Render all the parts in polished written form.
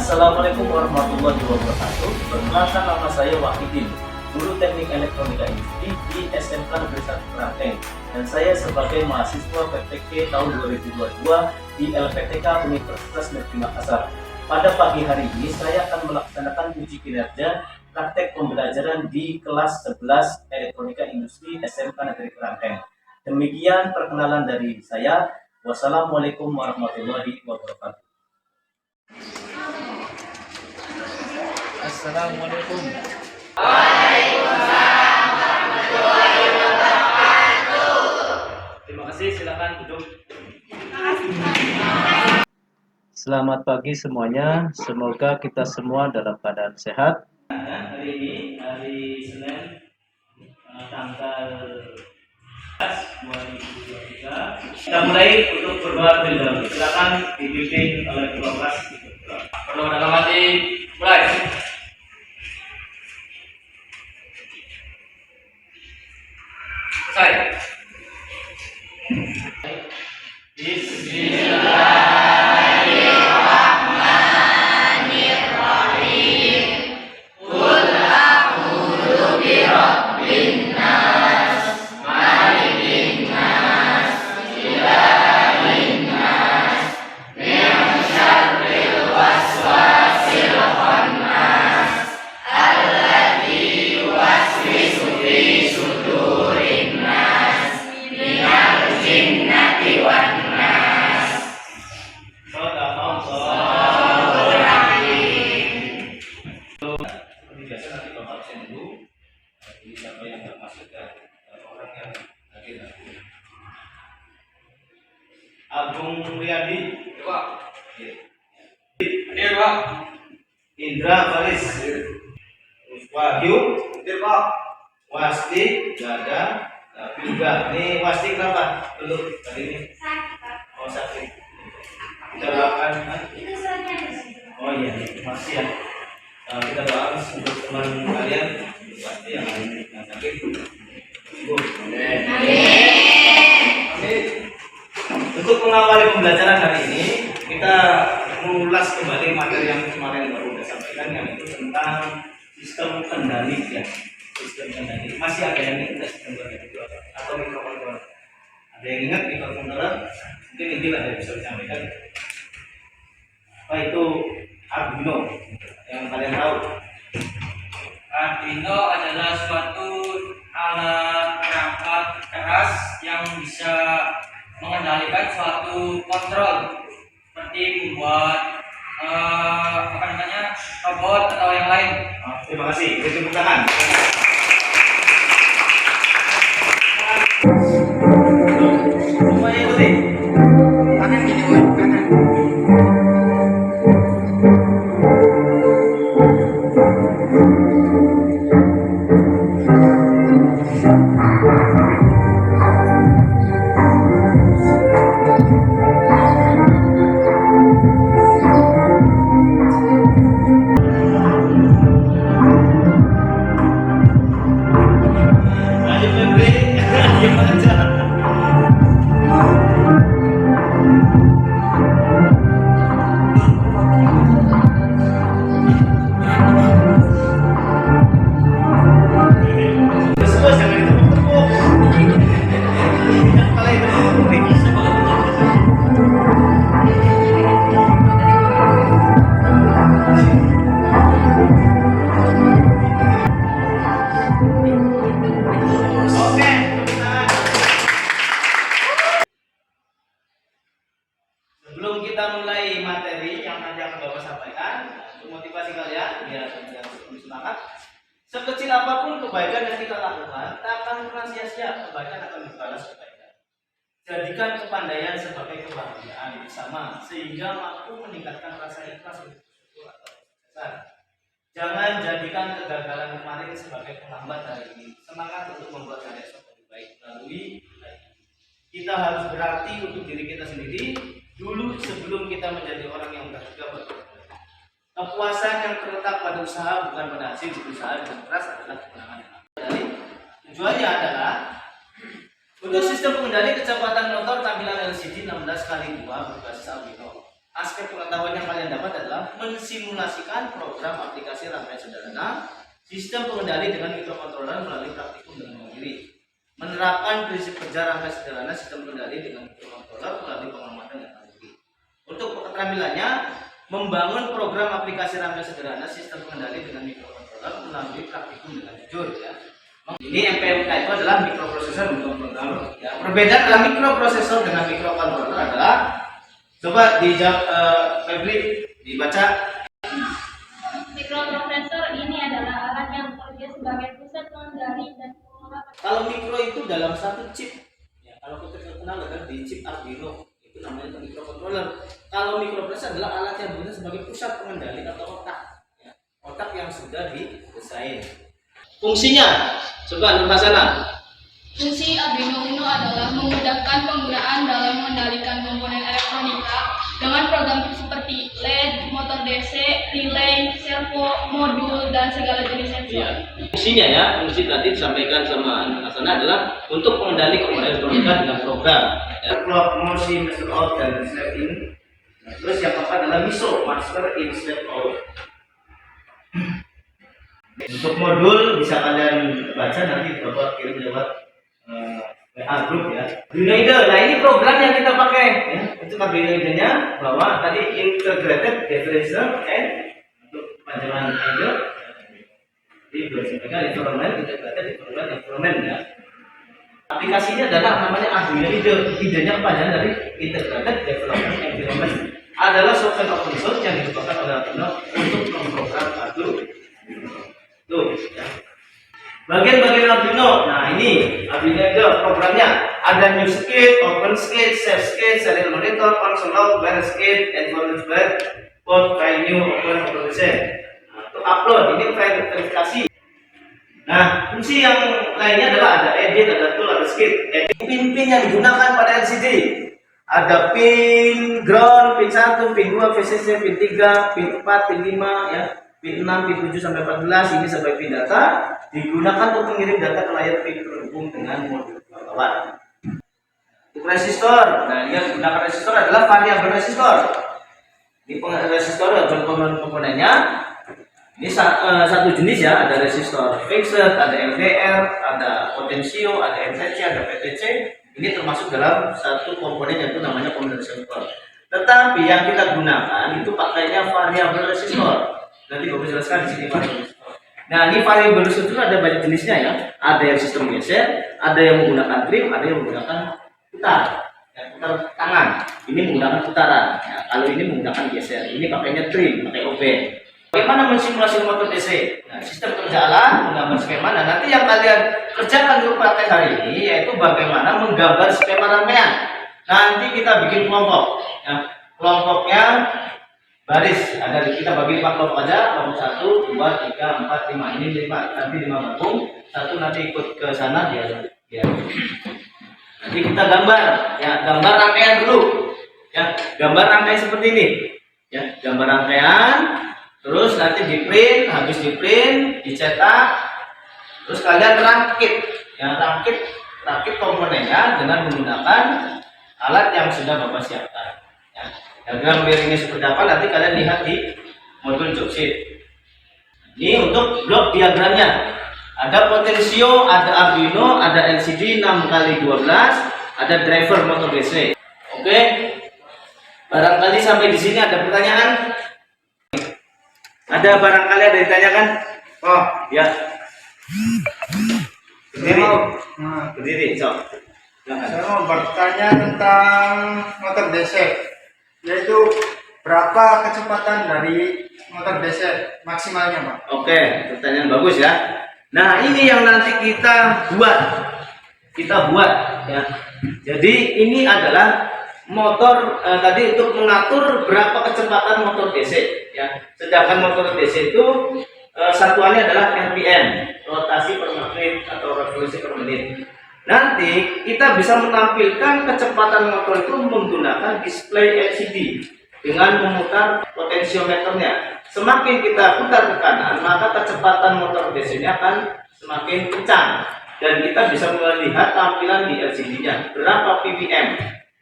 Assalamualaikum warahmatullahi wabarakatuh. Perkenalkan, nama saya Wahidin, guru teknik elektronika industri di SMK Negeri 1 Kerangkeng, dan saya sebagai mahasiswa PTK tahun 2022 di LPTK Universitas Negeri Makassar. Pada pagi hari ini saya akan melaksanakan uji kinerja praktek pembelajaran di kelas 11 elektronika industri SMK Negeri Kerangkeng. Demikian perkenalan dari saya. Wassalamualaikum warahmatullahi wabarakatuh. Assalamualaikum. Waalaikumsalam warahmatullahi wabarakatuh. Terima kasih, silakan duduk. Selamat pagi semuanya. Semoga kita semua dalam keadaan sehat. Hari ini hari Senin tanggal 2023. Kita mulai untuk berdoa terlebih dahulu. Silakan dipimpin oleh Ketua Kelas. Berdoa dalam hati, mulai. Selesai. Bismillahirrahmanirrahim. Qul a'udzu birabbin nas, malikin nas, ilahin nas, min syarril waswasil khannas, alladzi yuwaswisu fi sudurin nas, minal jinnati wan nas. Seperti biasa nanti Bapak absen dulu. Jadi siapa yang nggak masuk dan orang yang hadir. Agung Riyadi, Pak. Hadir, Pak. Indra Faris, Wahyu, hadir, Pak. Wasti, Gada, Bilga. Ini Wasti kenapa? Belum tadi ini. Oh, sakit. Kita doakan. Oh iya, makasih ya. Kita doakan untuk teman kalian pasti yang sakit. Amin. Untuk mengawali pembelajaran hari ini, kita mengulas kembali materi yang kemarin baru kita sampaikan, yang itu tentang sistem kendali ya. Sistem kendali. Masih ada yang ingat sistem kendali itu atau mikrokontroler? Ada yang ingat mikrokontroler? Mungkin ini ada yang bisa disampaikan. Apa itu Arduino yang kalian tahu? Arduino adalah suatu alat perangkat keras yang bisa mengendalikan suatu kontrol, seperti membuat robot atau yang lain. Terima kasih. Tepuk tangan. Semuanya ikuti. Kanan gini, kanan. Lanjut Febri. Gimana? Semua jangan ditepuk-tepuk. Yang paling Oke, sebelum kita mulai materi yang nanti akan Bapak sampaikan, untuk motivasi kalian, biar kalian lebih semangat. Sekecil apapun kebaikan yang kita lakukan, tak akan pernah sia-sia. Kebaikan akan dibalas kebaikan. Jadikan kepandaian sebagai kebahagiaan bersama, sehingga mampu meningkatkan rasa ikhlas untuk bersyukur atau kesuksesan. Jangan jadikan kegagalan kemarin sebagai penghambat hari ini. Semangat untuk membuat hari esok lebih baik melalui hari ini. Kita harus berarti untuk diri kita sendiri dulu sebelum kita menjadi orang yang berharga buat orang lain. Kepuasan yang terletak pada usaha bukan pada hasil usaha dengan keras adalah kemenangan. Tujuannya adalah untuk sistem pengendali kecepatan motor tampilan LCD 16x2 berbasis Arduino. aspek pengetahuan yang kalian dapat adalah mensimulasikan program aplikasi rangkaian sederhana, sistem pengendali dengan mikrokontroler melalui praktikum dengan mandiri, menerapkan prinsip kerja rangkaian sederhana sistem pengendali dengan mikrokontroler melalui pengamatan yang mandiri. Untuk keterampilannya, membangun program aplikasi rangkaian sederhana sistem pengendali dengan mikrokontroler melalui praktikum dengan jujur ya. Ini MPMK itu adalah mikroprosesor mikrokontroler. Ya. Perbedaan dalam mikroprosesor dengan mikrokontroler adalah, coba dijawab Febri, dibaca. Mikroprosesor ini adalah alat yang bekerja sebagai pusat pengendali dan pengelola. Kalau mikro itu dalam satu chip. Ya, kalau kita kenal kan di chip Arduino itu namanya mikrokontroler. Kalau mikroprosesor adalah alat yang bekerja sebagai pusat pengendali atau otak. Ya, otak yang sudah didesain. Fungsinya, coba Nur Hasanah. Fungsi Arduino Uno adalah memudahkan penggunaan dalam mengendalikan komponen elektronika dengan program seperti LED, motor DC, relay, servo, modul, dan segala jenis sensor. Ya. Fungsinya ya, fungsi tadi disampaikan sama Nur Hasanah adalah untuk mengendali komponen elektronika dengan program. Ya, clock, motion, master out, dan step in. Nah, terus yang keempat adalah MISO, master in step out. Untuk modul bisa kalian baca nanti Bapak kirim lewat WA grup ya. Arduino IDE. Nah ini program yang kita pakai ya. Itu Arduino IDE-nya bahwa tadi integrated differential and untuk panjangan IDE di berdasarkan environment integrated differential environment ya. Aplikasinya adalah namanya Arduino IDE. IDE-nya panjangan dari integrated development environment. Adalah software open source yang dikembangkan oleh Arduino untuk memprogram Arduino. Tuh ya. Bagian-bagian Arduino, nah ini Arduino itu programnya ada new skate, open skate, save skate, serial monitor, console log, bare skate, environment bare, port, file new, open, automation. Nah, untuk upload ini file verifikasi. Nah fungsi yang lainnya adalah ada edit, ada tool, ada skate. Pin-pin yang digunakan pada LCD ada pin ground, pin 1, pin 2, VCC, pin 3, pin 4, pin 5 ya. Pin 6, pin 7 sampai 14 ini sebagai pin data digunakan untuk mengirim data ke layar pin terhubung dengan modul pengetahuan. Untuk resistor, nah yang digunakan resistor adalah variabel resistor. Ini resistor ada komponennya. Ini satu jenis ya, ada resistor fixed, ada LDR, ada potensio, ada MCC, ada PTC. Ini termasuk dalam satu komponen yang itu namanya komponen resistor. Tetapi yang kita gunakan itu pakainya variabel resistor. Nanti Bapak jelaskan di sini variabel resistor. Nah, ini variabel resistor itu ada banyak jenisnya ya. Ada yang sistem geser, ada yang menggunakan trim, ada yang menggunakan putar. Ya, putar tangan. Ini menggunakan putaran. Ya, kalau ini menggunakan geser. Ini pakainya trim, pakai open. Bagaimana mensimulasi motor DC? Nah, sistem kerja alat, menggambar skema. Nah, nanti yang kalian kerjakan di praktek hari ini yaitu bagaimana menggambar skema rangkaian. Nanti kita bikin kelompok. Ya, kelompoknya baris, ada kita bagi 4 kelompok aja, kelompok 1, 2, 3, 4, 5. Ini 5, nanti 5 gabung, satu nanti ikut ke sana dia. Nanti kita gambar, ya gambar rangkaian dulu, ya gambar rangkaian seperti ini, ya gambar rangkaian, terus nanti di print, habis di print, dicetak, terus kalian rakit, ya rakit komponennya dengan menggunakan alat yang sudah Bapak siapkan. Ya. Diagram miringnya seperti apa nanti kalian lihat di modul jobsheet. Ini untuk blok diagramnya. Ada potensio, ada Arduino, ada LCD 6x12, ada driver motor DC. Oke. Barangkali sampai di sini ada pertanyaan? Ada barangkali ada yang ditanyakan? Oh, ya. Berdiri. Berdiri, so. Saya mau bertanya tentang motor DC, yaitu berapa kecepatan dari motor DC maksimalnya, Pak? Oke, pertanyaan bagus ya. Nah, ini yang nanti kita buat ya. Jadi ini adalah motor tadi untuk mengatur berapa kecepatan motor DC ya. Sedangkan motor DC itu satuannya adalah RPM, rotasi per menit atau revolusi per menit. Nanti kita bisa menampilkan kecepatan motor itu menggunakan display LCD dengan memutar potensiometernya. Semakin kita putar ke kanan, maka kecepatan motor DC-nya akan semakin kencang dan kita bisa melihat tampilan di LCD-nya berapa ppm,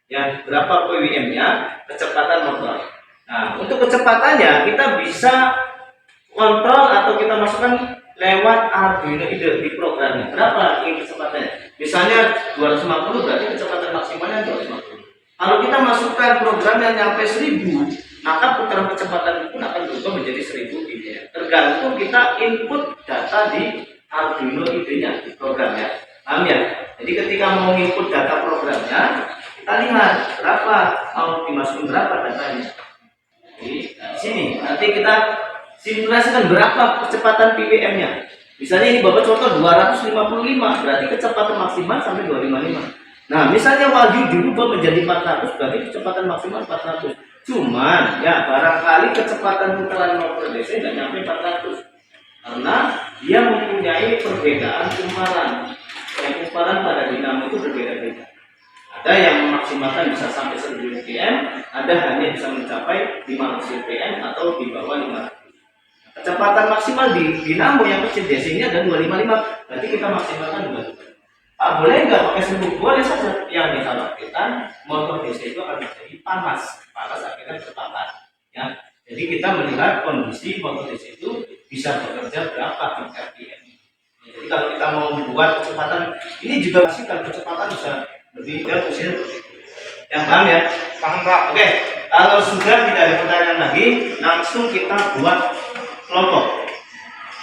ya berapa ppm-nya kecepatan motor. Nah, untuk kecepatannya kita bisa kontrol atau kita masukkan lewat Arduino IDE di programnya. Berapa ini kecepatannya? Misalnya 250 berarti kecepatan maksimalnya 250. Kalau kita masukkan program yang nyampe 1000, maka putaran kecepatan itu akan berubah menjadi 1000 IDE. Tergantung kita input data di Arduino IDE-nya di programnya. Paham ya? Jadi ketika mau input data programnya, kita lihat berapa mau dimasukin berapa datanya. Di sini nanti kita simulasikan berapa kecepatan PWM-nya. Misalnya ini Bapak contoh 255, berarti kecepatan maksimal sampai 255. Nah, misalnya wajib dirubah menjadi 400, berarti kecepatan maksimal 400. Cuman ya barangkali kecepatan putaran motor DC nggak nyampe 400 karena dia mempunyai perbedaan kumparan. Yang kumparan pada dinamo itu berbeda-beda. Ada yang memaksimalkan bisa sampai 1000 rpm, ada hanya bisa mencapai 500 rpm atau di bawah 500. Kecepatan maksimal di dinamo yang kecil DC-nya ada 255, berarti kita maksimalkan 2. Boleh nggak pakai 1000? Boleh saja. Yang dikhawatirkan motor DC itu akan menjadi panas akhirnya terbakar. Ya, jadi kita melihat kondisi motor DC itu bisa bekerja berapa rpm. Jadi kalau kita mau membuat kecepatan ini juga sih kalau kecepatan bisa lebih kecil. Yang paham ya? Paham Pak? Oke, kalau sudah tidak ada pertanyaan lagi, langsung kita buat kelompok.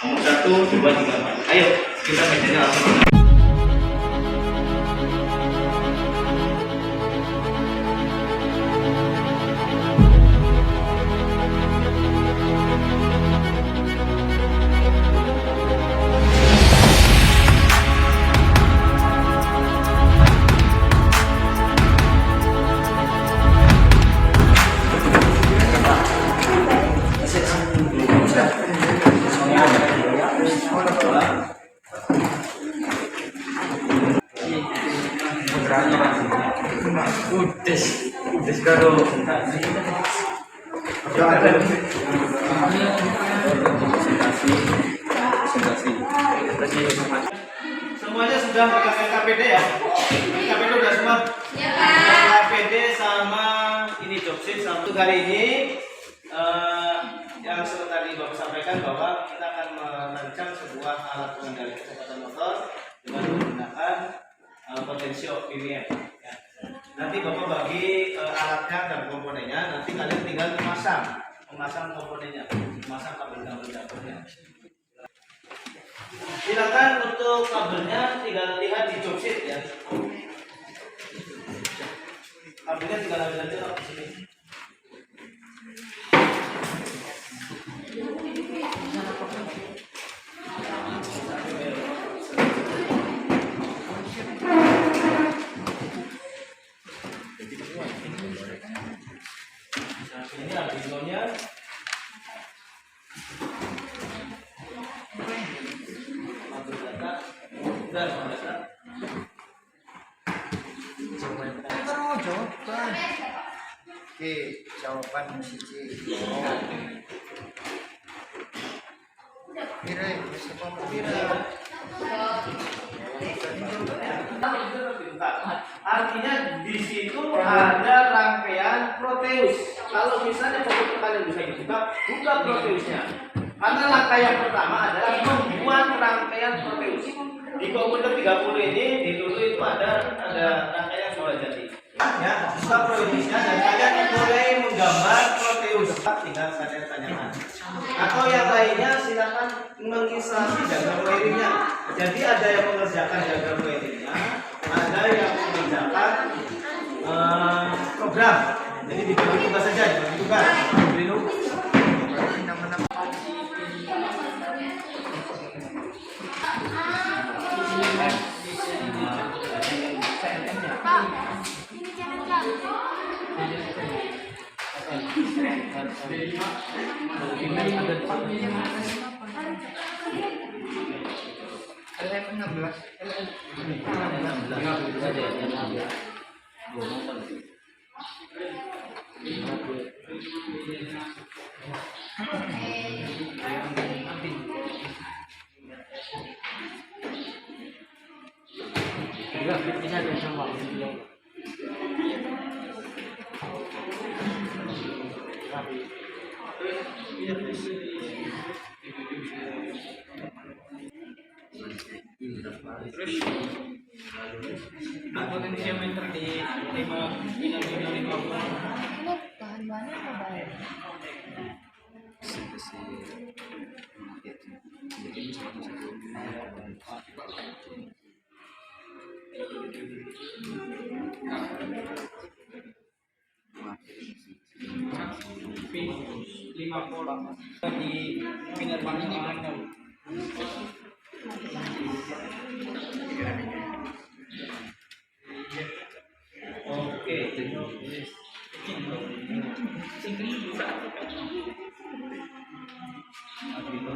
Nomor 1, 2, 3, 4. Ayo, kita kerjanya langsung. Udah karo. Semuanya sudah pakai KPD ya? KPD udah semua? Ya, Pak. KPD sama ini jobsit sama untuk hari ini yang seperti tadi Bapak sampaikan bahwa kita akan merancang sebuah alat pengendali kecepatan motor dengan menggunakan potensio PWM. Ya. Nanti Bapak bagi alatnya dan komponennya, nanti kalian tinggal memasang komponennya, memasang kabel-kabel dapurnya. Silakan untuk kabelnya tinggal lihat di jobsit ya. Kabelnya tinggal ambil aja di sini. Ini Arduino-nya. Kabel data. Udah sama data. Jawaban. Oke, jawaban siji. Pira, bisa pira. Artinya di situ ada rangkaian proteus. Kalau misalnya begitu kalian bisa buka proteusnya. Karena langkah yang pertama adalah membuat rangkaian proteus. Di komputer 30 ini di dulu itu ada rangkaian bola jadi. Ya, buka proteusnya dan kalian mulai menggambar proteus. Tinggal kalian tanyakan. Atau yang lainnya silakan menginstalasi diagram wiringnya. Jadi ada yang mengerjakan diagram wiringnya, ada yang mengerjakan program. Jadi dibagi tugas saja, dibagi tugas. Terus potensiometer di 5 Bahan-bahannya apa baik? pin 5 volt di Minervan ini kan. Oke.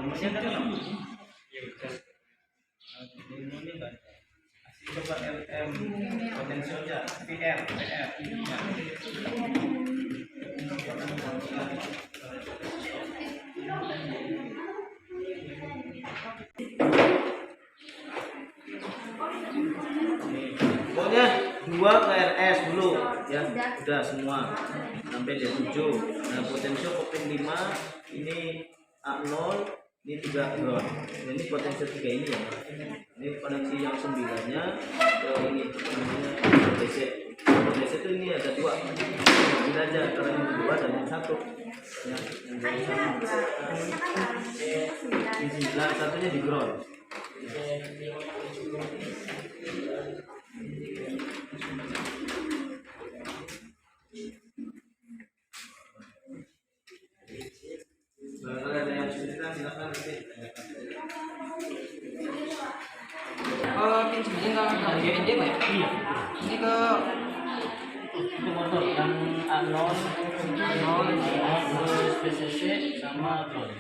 Masih ada kan? Coba LM potensialnya PR. Pokoknya 2 ke RS dulu ya, udah semua sampai dia 7. Nah potensial kopling 5 ini A0, ini 3 ground. Nah, ini potensial 3 ini ya. Ini koneksi yang 9-nya ke ini namanya DC. DC itu ini ada 2. Ini aja karena yang 2 dan yang 1. Ya, yang 9 satunya di ground. Kalau ada yang kesulitan silakan nanti. Pin 9 kalau JNJ Pak ya? Iya. Ini ke Itu motor yang A0, terus PCC sama ground.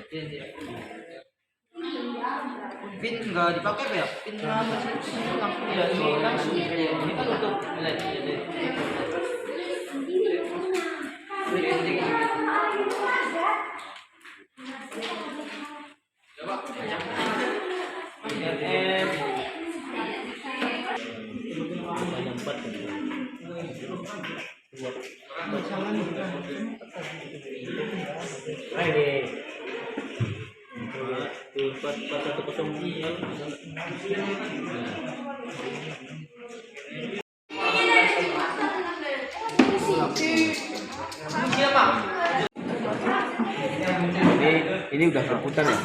pin nggak dipakai Pak ya? Pinnya masih Iya, ini langsung. Ini kan untuk LED. RF. Ada 4 tuh 4110. Ini udah berputar ya?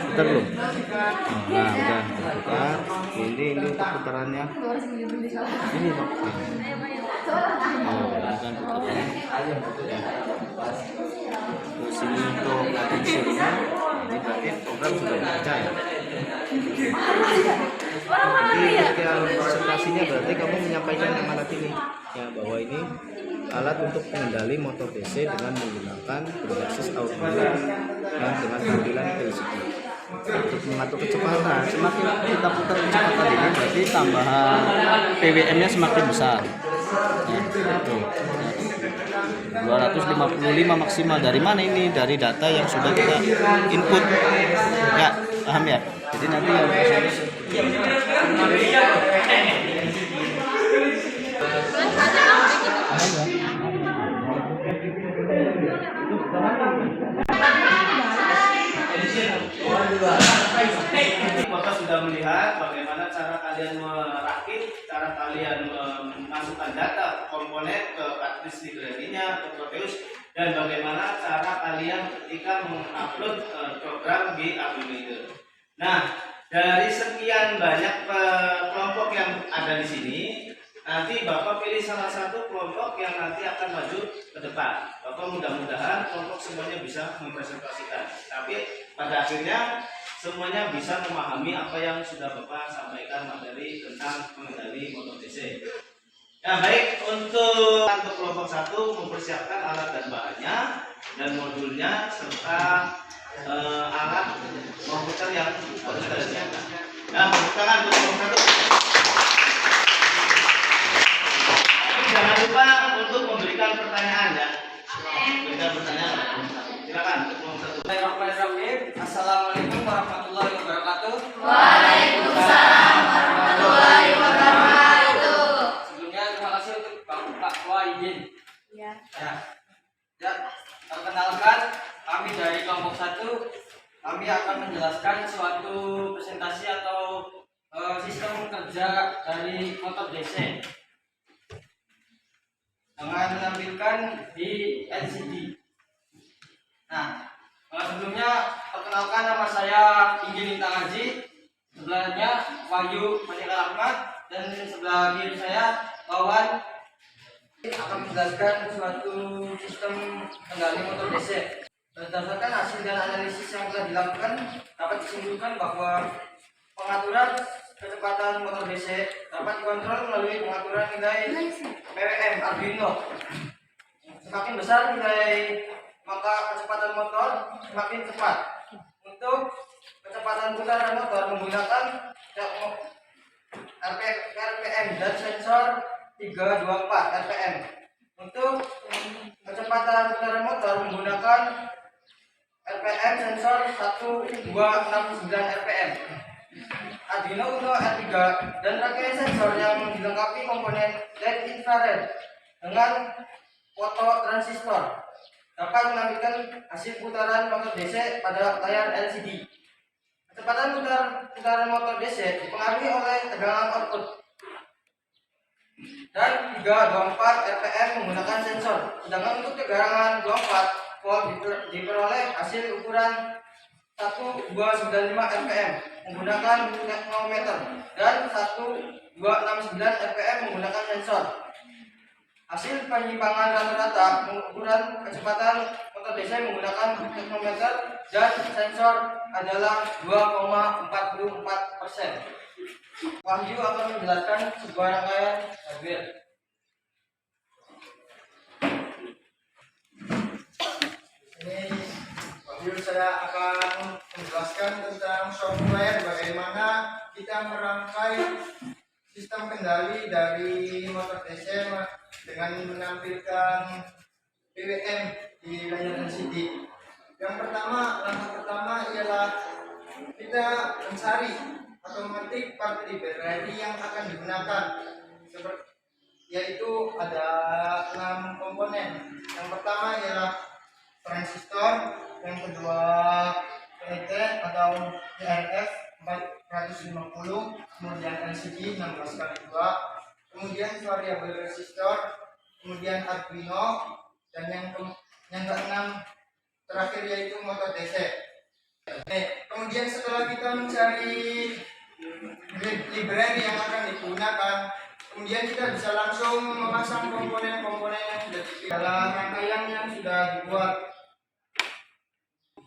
Putar belum? Nah, udah berputar. Ini untuk putarannya. Ini Pak. Oh, kan putarannya. Terus ini untuk potensinya. Ini berarti program sudah dibaca ya. Jadi ketika presentasinya berarti kamu menyampaikan amanat ini ya, bahwa ini alat untuk mengendali motor DC dengan menggunakan berbasis Arduino dan dengan tampilan LCD. Untuk mengatur kecepatan, semakin kita putar kecepatan ini berarti tambahan PWM-nya semakin besar. Ya, tuh. 255 maksimal. Dari mana ini? Dari data yang sudah kita input. Ya, paham ya? Jadi nanti yang Bapak sudah melihat bagaimana cara kalian merakit, cara kalian memasukkan data komponen ke kartris library-nya, ke Proteus, dan bagaimana cara kalian ketika mengupload program di Arduino. Nah, dari sekian banyak kelompok yang ada di sini, nanti Bapak pilih salah satu kelompok yang nanti akan maju ke depan. Bapak mudah-mudahan kelompok semuanya bisa mempresentasikan. Tapi pada akhirnya semuanya bisa memahami apa yang sudah Bapak sampaikan materi tentang mengendali motor DC. Nah, baik, untuk kelompok 1 mempersiapkan alat dan bahannya dan modulnya serta alat komputer yang sudah disiapkan. Nah, tepuk tangan untuk kelompok 1. Jangan lupa untuk memberikan pertanyaan ya. Berikan pertanyaan. Silakan untuk kelompok 1. Bismillahirrahmanirrahim. Assalamualaikum warahmatullahi wabarakatuh. Waalaikumsalam warahmatullahi wabarakatuh. Sebelumnya terima kasih untuk Pak Wahidin. Ya. Ya. Ya, perkenalkan kami dari kelompok 1. Kami akan menjelaskan suatu presentasi atau sistem kerja dari motor DC dengan menampilkan di LCD. Nah, sebelumnya perkenalkan nama saya Inggi Lintang Haji, sebelahnya Wahyu Manika Rahmat, dan sebelah kiri saya Wawan akan menjelaskan suatu sistem kendali motor DC. Berdasarkan hasil dan analisis yang telah dilakukan, dapat disimpulkan bahwa pengaturan kecepatan motor DC dapat dikontrol melalui pengaturan nilai PWM Arduino. Semakin besar nilai, maka kecepatan motor semakin cepat. Untuk kecepatan putaran motor menggunakan RPM dan sensor 324 RPM. Untuk kecepatan putaran motor menggunakan RPM sensor 1269 RPM. Arduino Uno R3 dan rangkaian sensor yang dilengkapi komponen LED infrared dengan fototransistor dapat menampilkan hasil putaran motor DC pada layar LCD. Kecepatan putaran motor DC dipengaruhi oleh tegangan output dan 324 RPM menggunakan sensor. Sedangkan untuk tegangan 24 volt diperoleh hasil ukuran 1295 RPM menggunakan teknometer dan 1269 RPM menggunakan sensor. Hasil penyimpangan rata-rata ukuran kecepatan motor DC menggunakan teknometer dan sensor adalah 2,44%. Wahyu akan menjelaskan sebuah rangkaian hardware. Ini Wahyu, saya akan menjelaskan tentang software bagaimana kita merangkai sistem kendali dari motor DC dengan menampilkan PWM di layar LCD. Langkah pertama ialah kita mencari atau mengetik part library yang akan digunakan, yaitu ada 6 komponen. Yang pertama ialah transistor, yang kedua LED atau DRF 450, kemudian LCD 16x2, kemudian variabel resistor, kemudian Arduino, dan yang keenam terakhir yaitu motor DC. Kemudian setelah kita mencari library yang akan digunakan, kemudian kita bisa langsung memasang komponen-komponen yang sudah dipilih dalam rangkaian yang sudah dibuat.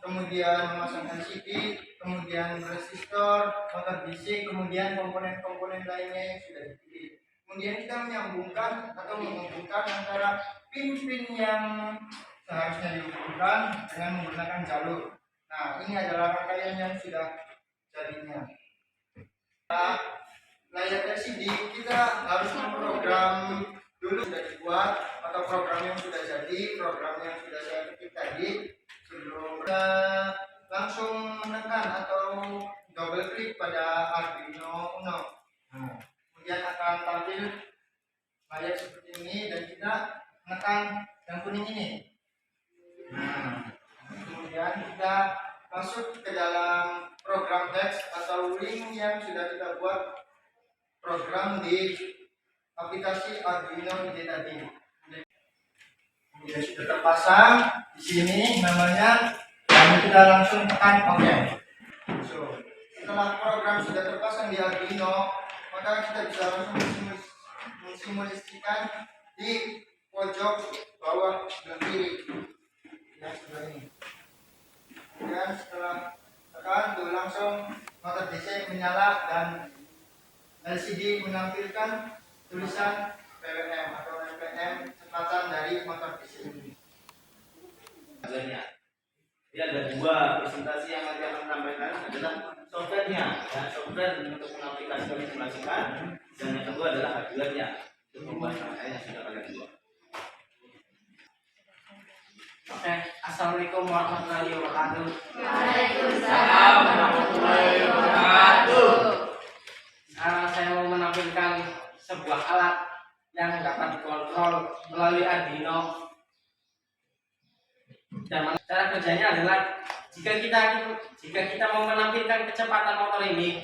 Kemudian memasang LCD, kemudian resistor, motor DC, kemudian komponen-komponen lainnya yang sudah dipilih. Kemudian kita menyambungkan atau menghubungkan antara pin-pin yang seharusnya dihubungkan dengan menggunakan jalur. Nah, ini adalah rangkaian yang sudah jadinya. Nah, layar LCD kita harus memprogram dulu sudah dibuat atau program yang sudah jadi, program yang sudah saya ketik tadi. Sebelum kita langsung menekan atau double klik pada Arduino Uno, kemudian akan tampil layar seperti ini dan kita menekan yang kuning ini. Kemudian kita masuk ke dalam program text atau link yang sudah kita buat program di aplikasi Arduino IDE tadi. Kemudian sudah terpasang di sini namanya, dan kita langsung tekan OK. Setelah program sudah terpasang di Arduino, maka kita bisa langsung mensimulasikan di pojok bawah sebelah kiri yang sebelah ini. Kemudian setelah tekan tuh langsung motor DC menyala dan LCD menampilkan tulisan PWM atau RPM kecepatan dari motor DC ini. Jadi ada dua presentasi yang nanti akan sampaikan adalah softwarenya, ya, software untuk mengaplikasikan simulasikan, dan yang kedua adalah hardwarenya untuk membuat rangkaian yang sudah kalian buat. Oke, assalamualaikum warahmatullahi wabarakatuh. Waalaikumsalam warahmatullahi wabarakatuh. Sekarang saya mau menampilkan sebuah alat yang dapat dikontrol melalui Arduino. Dan cara kerjanya adalah jika kita mau menampilkan kecepatan motor ini,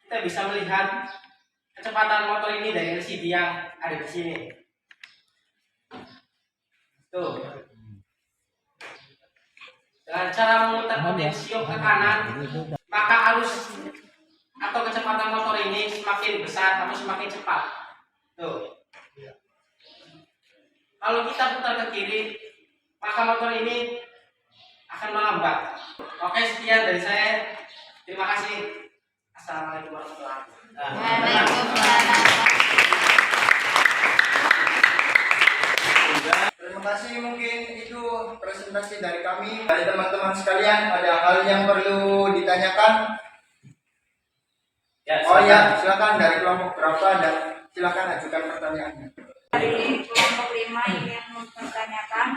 kita bisa melihat kecepatan motor ini dari LCD yang ada di sini. Tuh. Dengan cara memutar potensio ke kanan, maka arus atau kecepatan motor ini semakin besar atau semakin cepat. Tuh. Kalau kita putar ke kiri, maka motor ini akan melambat. Oke, sekian dari saya. Terima kasih. Assalamualaikum warahmatullahi wabarakatuh. Waalaikumsalam. Terima kasih, mungkin itu presentasi dari kami. Dari teman-teman sekalian, ada hal yang perlu ditanyakan? Ya, Oh ya, silakan dari kelompok berapa dan silakan ajukan pertanyaannya. Dari kelompok 5 ingin mempertanyakan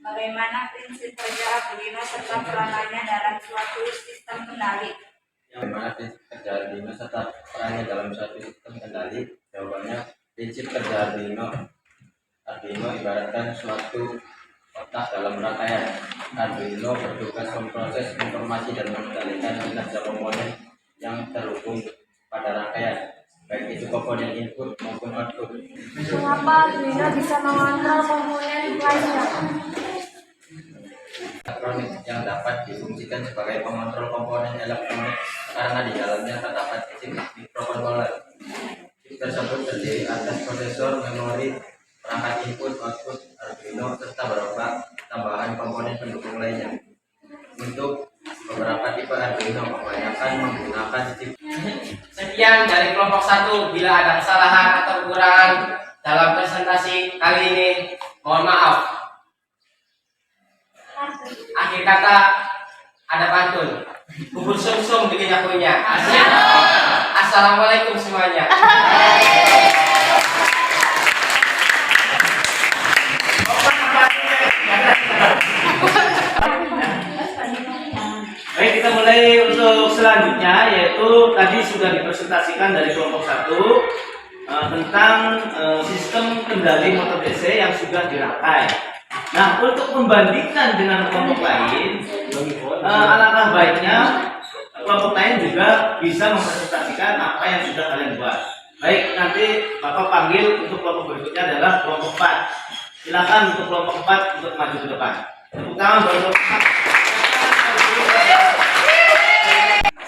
bagaimana prinsip kerja Arduino serta peranannya dalam suatu sistem kendali. Bagaimana prinsip kerja Arduino serta perannya dalam suatu sistem kendali? Jawabannya, prinsip kerja Arduino ibaratkan suatu otak dalam rangkaian. Arduino bertugas memproses informasi dan mengendalikan kinerja komponen yang terhubung pada rangkaian, baik itu komponen input maupun output. Mengapa Arduino bisa mengontrol komponen lainnya? Elektronik yang dapat difungsikan sebagai pengontrol komponen elektronik karena di dalamnya terdapat chip microcontroller. Chip tersebut terdiri atas prosesor, memori, perangkat input, output, Arduino, serta beberapa tambahan komponen pendukung lainnya. Untuk beberapa tipe Arduino kebanyakan menggunakan chip. Sekian dari kelompok 1. Bila ada kesalahan atau kekurangan dalam presentasi kali ini, mohon maaf. Akhir kata ada pantun. Bubur sum-sum bikin akunya. Asik. Assalamualaikum semuanya. Baik, kita mulai untuk selanjutnya, yaitu tadi sudah dipresentasikan dari kelompok 1 tentang sistem kendali motor DC yang sudah dirangkai. Nah, untuk membandingkan dengan kelompok lain, alangkah baiknya kelompok lain juga bisa mempresentasikan apa yang sudah kalian buat. Baik, nanti Bapak panggil untuk kelompok berikutnya adalah kelompok 4. Silakan untuk kelompok 4 untuk maju ke depan. Tepuk tangan buat kelompok 4.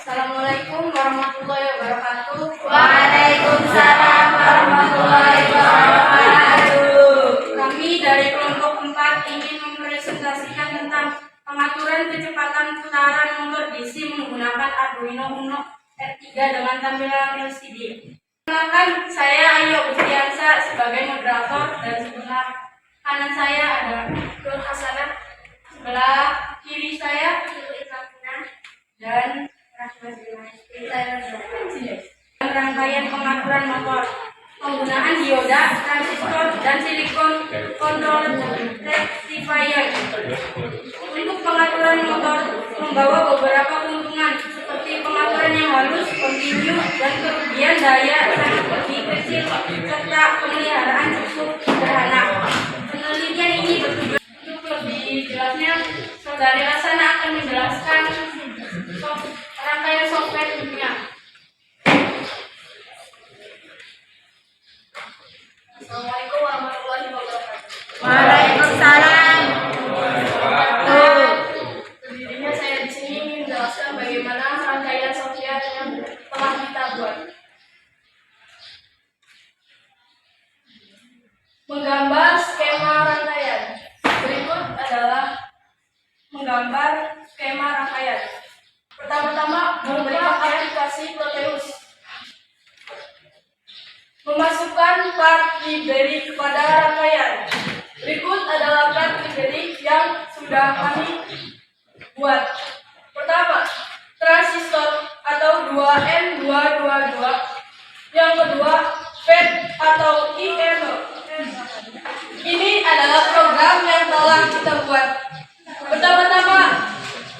Assalamualaikum warahmatullahi wabarakatuh. Waalaikumsalam warahmatullahi wabarakatuh. Kami dari kelompok 4 ingin mempresentasikan tentang pengaturan kecepatan putaran motor DC menggunakan Arduino Uno R3 dengan tampilan LCD. Perkenalkan, saya Ayo Ustiansa sebagai moderator, dan sebelah kanan saya ada Nur Hasanah, sebelah kiri saya dan rangkaian pengaturan motor, penggunaan dioda, transistor, dan silikon control rectifier. Untuk pengaturan motor membawa beberapa keuntungan seperti pengaturan yang halus, kontinu, dan kerugian daya sangat lebih kecil, serta pemeliharaan cukup sederhana. Penelitian ini bertujuan untuk lebih jelasnya, Saudari Hasanah akan menjelaskan rangkaian software-nya. Assalamualaikum warahmatullahi wabarakatuh. Waalaikumsalam. Sejujurnya saya di sini ingin menjelaskan bagaimana rangkaian software yang telah kita buat. Menggambar skema rangkaian. Berikut adalah menggambar skema rangkaian. Pertama-tama, membuka aplikasi Proteus. Memasukkan part library kepada rangkaian. Berikut adalah part library yang sudah kami buat. Pertama, transistor atau 2N222. Yang kedua, FET atau INO. Ini adalah program yang telah kita buat. Pertama-tama,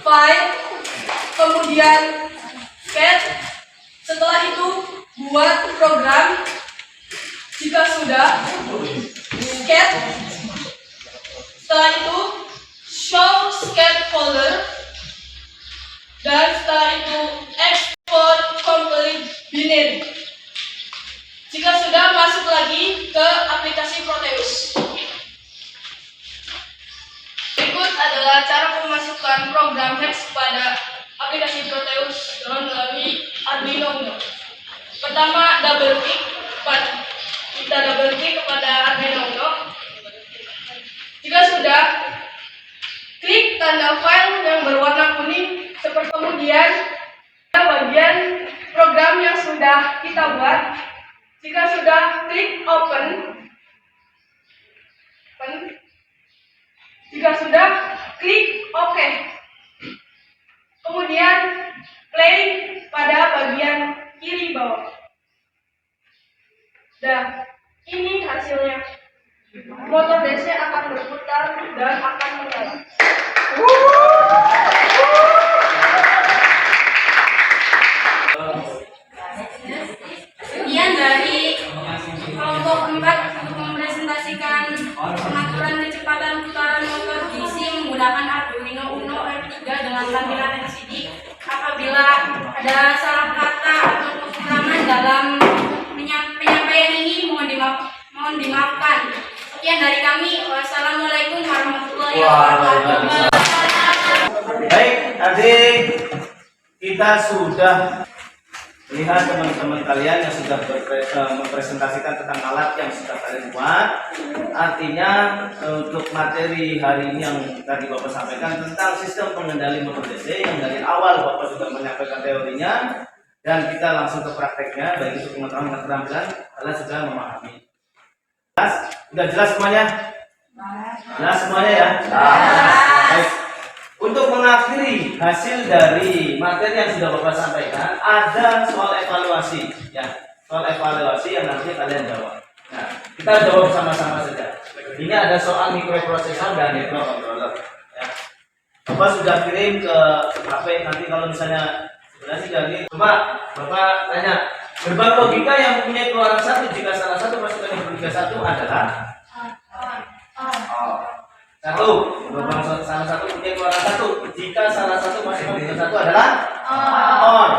file, kemudian FET. Setelah itu, buat program. Jika sudah, sketch. Setelah itu, show scaffolder, dan setelah itu export complete binary. Jika sudah, masuk lagi ke aplikasi Proteus. Berikut adalah cara memasukkan program Hex pada aplikasi Proteus dengan melalui Arduino Uno. Pertama, kita double klik kepada Arduino Uno. Jika sudah, klik tanda file yang berwarna kuning seperti, kemudian bagian program yang sudah kita buat. Jika sudah, klik open. Jika sudah, klik OK. Kemudian play pada bagian kiri bawah. Dan ini hasilnya. Motor DC akan berputar dan akan menyala. Sekian dari kelompok 4 untuk mempresentasikan pengaturan kecepatan putaran motor DC menggunakan Arduino Uno R3 dengan tampilan LCD. Apabila ada salah kata atau kekurangan dalam penyampaian ini, mohon dimaafkan. Sekian dari kami. Wassalamualaikum warahmatullahi wabarakatuh. Baik, adik, kita sudah lihat teman-teman kalian yang sudah mempresentasikan tentang alat yang sudah kalian buat. Artinya untuk materi hari ini yang tadi Bapak sampaikan tentang sistem pengendali motor DC, yang dari awal Bapak sudah menyampaikan teorinya dan kita langsung ke prakteknya. Baik untuk pengetahuan keterampilan, kalian sudah memahami. Sudah jelas semuanya? Jelas semuanya ya? Baik. Untuk mengakhiri hasil dari materi yang sudah Bapak sampaikan, ada soal evaluasi, ya, soal evaluasi yang nanti kalian jawab. Nah, kita jawab sama-sama saja. Ini ada soal mikroprosesor dan microcontroller. Ya. Bapak sudah kirim ke HP. Nanti kalau misalnya sebenarnya dari, coba Bapak tanya, gerbang logika yang mempunyai keluaran satu jika salah satu masukan yang bertiga satu adalah satu. Gerbang salah satu punya keluaran satu jika salah satu masukan bertiga satu adalah OR.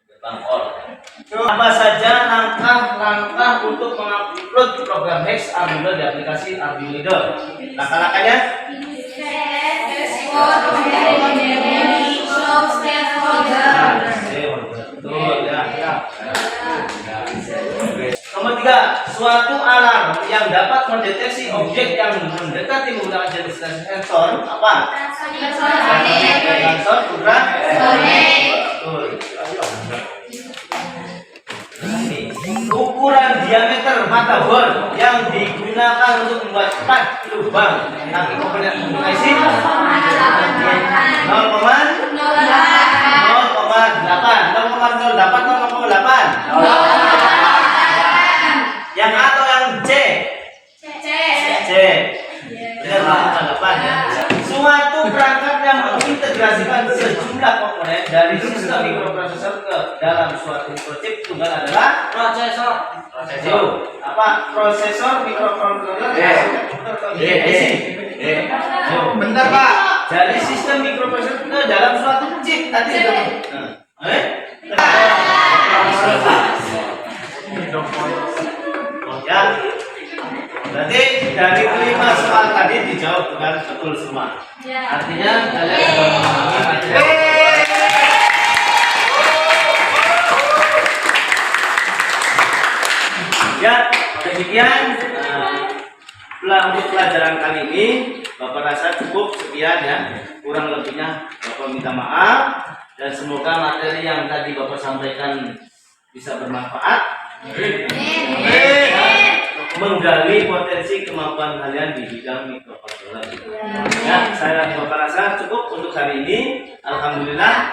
Gerbang OR. Apa saja langkah-langkah untuk mengupload program Hex Arduino di aplikasi Arduino Leader? Langkah-langkahnya? Betul ya. Nomor 3, suatu alarm yang dapat mendeteksi objek yang mendekati menggunakan jenis sensor apa? Sensor ultra. Betul. Ukuran diameter mata bor yang digunakan untuk membuat 4 lubang tangki komponen IC 0,08. Yang A atau yang C? C. Benar, 0,8 ya. Suatu perangkat yang mengintegrasikan sejumlah komponen dari sistem mikroprosesor ke dalam suatu mikrochip tunggal adalah prosesor. Apa? Prosesor, mikrocontroller, Bentar Pak. dari sistem mikroprosesor ke dalam suatu chip tadi. Ya. Berarti dari 5 soal tadi dijawab dengan betul semua. Artinya kalian sudah memahami materi. Ya, demikian untuk pelajaran kali ini. Bapak rasa cukup sekian ya. Kurang lebihnya Bapak minta maaf dan semoga materi yang tadi Bapak sampaikan bisa bermanfaat. Menggali potensi kemampuan kalian di bidang mikrocontroller. Ya, saya Bapak rasa cukup untuk hari ini. Alhamdulillah.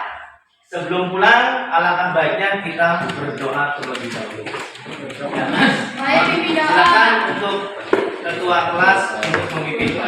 Sebelum pulang, alangkah baiknya kita berdoa terlebih dahulu. Ya, silakan untuk ketua kelas untuk memimpin.